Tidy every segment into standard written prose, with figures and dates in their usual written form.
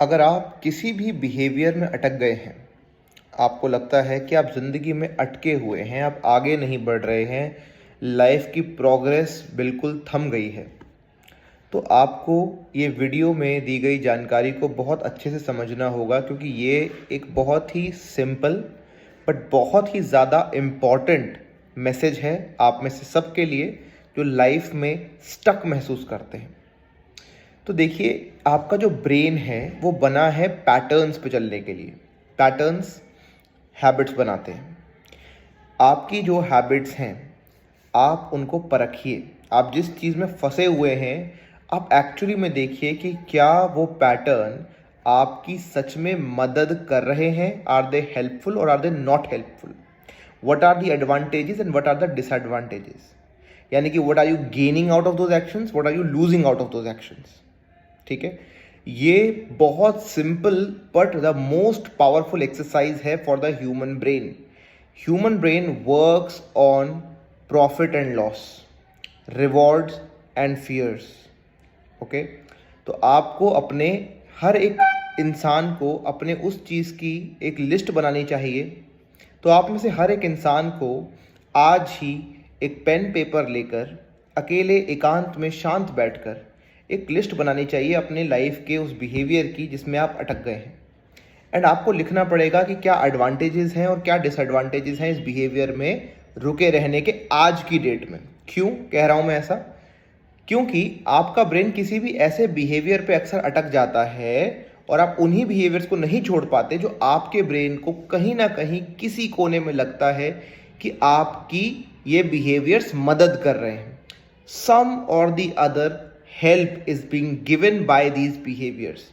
अगर आप किसी भी बिहेवियर में अटक गए हैं, आपको लगता है कि आप ज़िंदगी में अटके हुए हैं, आप आगे नहीं बढ़ रहे हैं, लाइफ की प्रोग्रेस बिल्कुल थम गई है, तो आपको ये वीडियो में दी गई जानकारी को बहुत अच्छे से समझना होगा, क्योंकि ये एक बहुत ही सिंपल बट बहुत ही ज़्यादा इम्पॉर्टेंट मैसेज है आप में से सबके लिए जो लाइफ में स्टक महसूस करते हैं। तो देखिए, आपका जो ब्रेन है वो बना है पैटर्न्स पे चलने के लिए। पैटर्न्स हैबिट्स बनाते हैं। आपकी जो हैबिट्स हैं, आप उनको परखिए। आप जिस चीज़ में फंसे हुए हैं, आप एक्चुअली में देखिए कि क्या वो पैटर्न आपकी सच में मदद कर रहे हैं। आर दे हेल्पफुल और are they not helpful? What are the advantages and what are the disadvantages? यानी कि what are you gaining out of those actions, what are you losing out of those actions. ठीक है, ये बहुत simple but the most powerful exercise है for the human brain. Human brain works on profit and loss, rewards and fears. Okay, तो आपको अपने हर एक इंसान को अपने उस चीज़ की एक लिस्ट बनानी चाहिए। तो आप में से हर एक इंसान को आज ही एक पेन पेपर लेकर अकेले एकांत में शांत बैठकर एक लिस्ट बनानी चाहिए अपने लाइफ के उस बिहेवियर की जिसमें आप अटक गए हैं। एंड आपको लिखना पड़ेगा कि क्या एडवांटेजेस हैं और क्या डिसएडवांटेजेस हैं इस बिहेवियर में रुके रहने के आज की डेट में। क्यों कह रहा हूं मैं ऐसा? क्योंकि आपका ब्रेन किसी भी ऐसे बिहेवियर पे अक्सर अटक जाता है और आप उन्हीं बिहेवियर्स को नहीं छोड़ पाते जो आपके ब्रेन को कहीं ना कहीं किसी कोने में लगता है कि आपकी ये बिहेवियर्स मदद कर रहे हैं। सम और the other help is being given by these behaviours.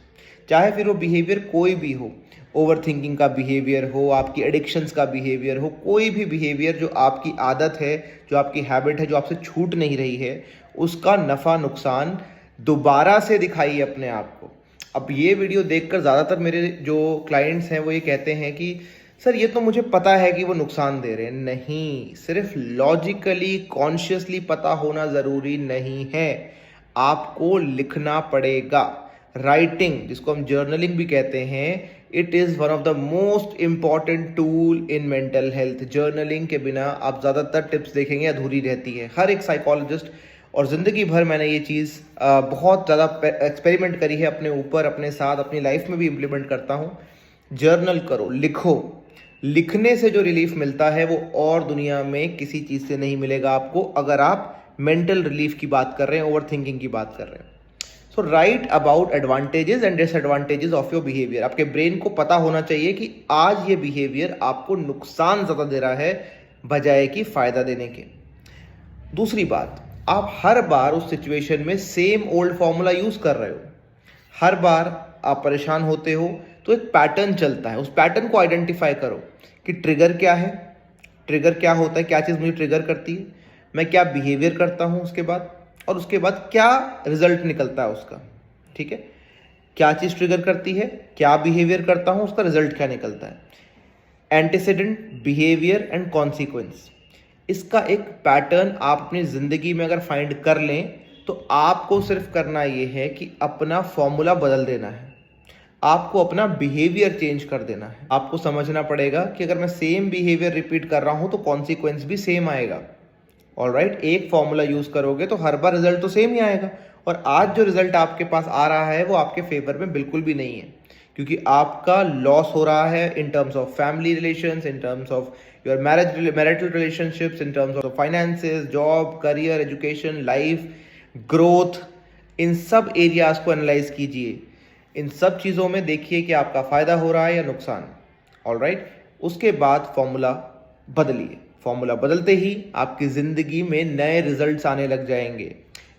चाहे फिर वो बिहेवियर कोई भी हो, ओवर थिंकिंग का बिहेवियर हो, आपकी एडिक्शंस का बिहेवियर हो, कोई भी बिहेवियर जो आपकी आदत है, जो आपकी हैबिट है, जो आपसे छूट नहीं रही है, उसका नफ़ा नुकसान दोबारा से दिखाइए अपने आप को। अब ये वीडियो देखकर ज़्यादातर मेरे जो क्लाइंट्स हैं वो ये कहते हैं कि सर ये तो मुझे पता है कि वो नुकसान दे रहे हैं। नहीं, सिर्फ लॉजिकली कॉन्शियसली पता होना ज़रूरी नहीं है, आपको लिखना पड़ेगा। राइटिंग, जिसको हम जर्नलिंग भी कहते हैं, it is one of the most important tool in mental health. Journaling के बिना आप ज़्यादातर टिप्स देखेंगे अधूरी रहती है। हर एक साइकोलॉजिस्ट, और ज़िंदगी भर मैंने ये चीज़ बहुत ज़्यादा एक्सपेरिमेंट करी है अपने ऊपर, अपने साथ, अपनी लाइफ में भी इम्प्लीमेंट करता हूँ। जर्नल करो, लिखो। लिखने से जो रिलीफ मिलता है वो और दुनिया में किसी चीज़ से नहीं मिलेगा आपको, अगर आप मेंटल रिलीफ की बात कर रहे हैं, ओवर थिंकिंग की बात कर रहे हैं। So write about advantages and disadvantages of your behaviour. आपके ब्रेन को पता होना चाहिए कि आज ये बिहेवियर आपको नुकसान ज़्यादा दे रहा है बजाय कि फ़ायदा देने के। दूसरी बात, आप हर बार उस सिचुएशन में सेम ओल्ड फॉर्मूला यूज़ कर रहे हो। हर बार आप परेशान होते हो तो एक पैटर्न चलता है। उस पैटर्न को आइडेंटिफाई करो कि ट्रिगर क्या है, ट्रिगर क्या होता है, क्या चीज़ मुझे ट्रिगर करती है, मैं क्या बिहेवियर करता हूँ उसके बाद, और उसके बाद क्या रिजल्ट निकलता है उसका। ठीक है, क्या चीज़ ट्रिगर करती है, क्या बिहेवियर करता हूँ, उसका रिजल्ट क्या निकलता है। एंटीसीडेंट, बिहेवियर एंड कॉन्सिक्वेंस, इसका एक पैटर्न आप अपनी ज़िंदगी में अगर फाइंड कर लें तो आपको सिर्फ करना ये है कि अपना फॉर्मूला बदल देना है, आपको अपना बिहेवियर चेंज कर देना है। आपको समझना पड़ेगा कि अगर मैं सेम बिहेवियर रिपीट कर रहा हूँ तो कॉन्सिक्वेंस भी सेम आएगा। ऑलराइट, एक फॉर्मूला यूज़ करोगे तो हर बार रिजल्ट तो सेम ही आएगा, और आज जो रिजल्ट आपके पास आ रहा है वो आपके फेवर में बिल्कुल भी नहीं है, क्योंकि आपका लॉस हो रहा है in terms of family relations, in terms of your marital relationships, in terms of finances, job, career, education, life, growth. इन सब एरियाज को एनालाइज कीजिए। इन सब चीज़ों में देखिए कि आपका फ़ायदा हो रहा है या नुकसान। ऑलराइट, उसके बाद फॉर्मूला बदलिए। फॉर्मूला बदलते ही आपकी ज़िंदगी में नए रिजल्ट्स आने लग जाएंगे।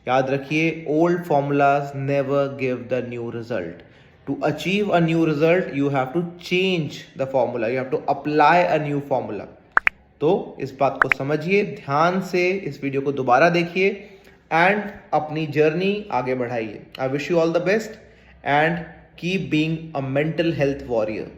याद रखिए, old formulas never give the new result. To achieve a new result, you have to change the formula. You have to apply a new formula. तो इस बात को समझिए, ध्यान से इस वीडियो को दोबारा देखिए एंड अपनी जर्नी आगे बढ़ाइए। I wish you all the best and keep being a mental health warrior.